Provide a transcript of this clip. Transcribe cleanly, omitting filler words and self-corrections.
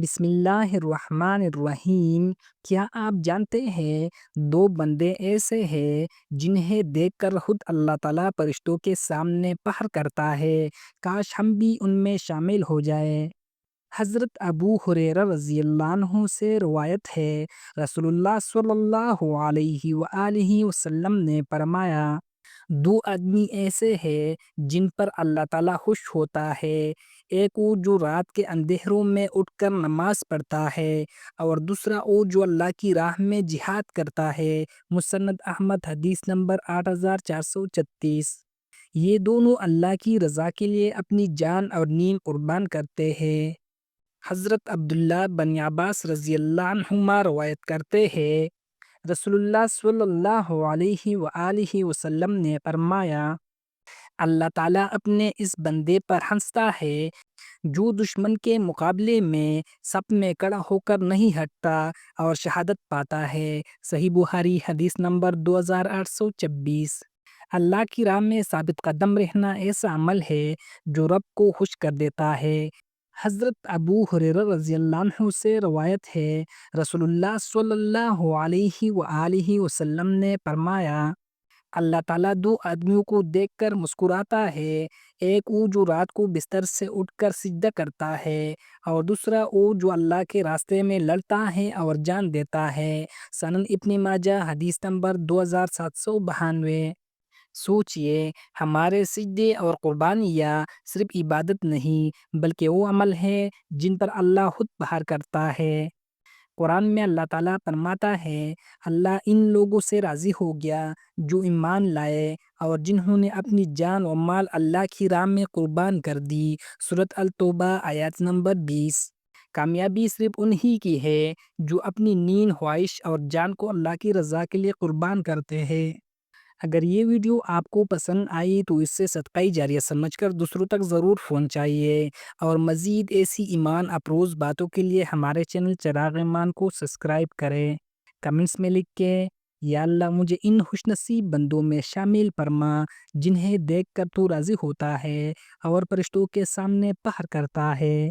بسم اللہ الرحمن الرحیم۔ کیا آپ جانتے ہیں دو بندے ایسے ہیں جنہیں دیکھ کر خود اللہ تعالیٰ فرشتوں کے سامنے فخر کرتا ہے، کاش ہم بھی ان میں شامل ہو جائیں۔ حضرت ابو ہریرہ رضی اللہ عنہ سے روایت ہے، رسول اللہ صلی اللہ علیہ وآلہ وسلم نے فرمایا، دو آدمی ایسے ہیں جن پر اللہ تعالیٰ خوش ہوتا ہے، ایک وہ جو رات کے اندھیروں میں اٹھ کر نماز پڑھتا ہے اور دوسرا وہ جو اللہ کی راہ میں جہاد کرتا ہے۔ مسند احمد حدیث نمبر 8436۔ یہ دونوں اللہ کی رضا کے لیے اپنی جان اور نیند قربان کرتے ہیں۔ حضرت عبداللہ بن عباس رضی اللہ عنہما روایت کرتے ہیں، رسول اللہ صلی اللہ علیہ وآلہ وسلم نے فرمایا، اللہ تعالیٰ اپنے اس بندے پر ہنستا ہے جو دشمن کے مقابلے میں صف میں کھڑا ہو کر نہیں ہٹتا اور شہادت پاتا ہے۔ صحیح بخاری حدیث نمبر 2826۔ اللہ کی راہ میں ثابت قدم رہنا ایسا عمل ہے جو رب کو خوش کر دیتا ہے۔ حضرت ابو ہریرہ رضی اللہ عنہ سے روایت ہے، رسول اللہ صلی اللہ علیہ وآلہ وسلم نے فرمایا، اللہ تعالیٰ دو آدمیوں کو دیکھ کر مسکراتا ہے، ایک وہ جو رات کو بستر سے اٹھ کر سجدہ کرتا ہے اور دوسرا وہ جو اللہ کے راستے میں لڑتا ہے اور جان دیتا ہے۔ سنن ابن ماجہ حدیث نمبر 2792۔ سوچئے، ہمارے سجدے اور قربانیاں صرف عبادت نہیں بلکہ وہ عمل ہے جن پر اللہ خود فخر کرتا ہے۔ قرآن میں اللہ تعالیٰ فرماتا ہے، اللہ ان لوگوں سے راضی ہو گیا جو ایمان لائے اور جنہوں نے اپنی جان و مال اللہ کی راہ میں قربان کر دی۔ سورۃ التوبہ آیت نمبر 20۔ کامیابی صرف انہی کی ہے جو اپنی نیند، خواہش اور جان کو اللہ کی رضا کے لیے قربان کرتے ہیں۔ اگر یہ ویڈیو آپ کو پسند آئی تو اسے صدقہ جاریہ سمجھ کر دوسروں تک ضرور پہنچائیے، اور مزید ایسی ایمان افروز باتوں کے لیے ہمارے چینل چراغ ایمان کو سبسکرائب کریں۔ کمنٹس میں لکھ کے، یا اللہ مجھے ان خوش نصیب بندوں میں شامل فرما جنہیں دیکھ کر تو راضی ہوتا ہے اور فرشتوں کے سامنے فخر کرتا ہے۔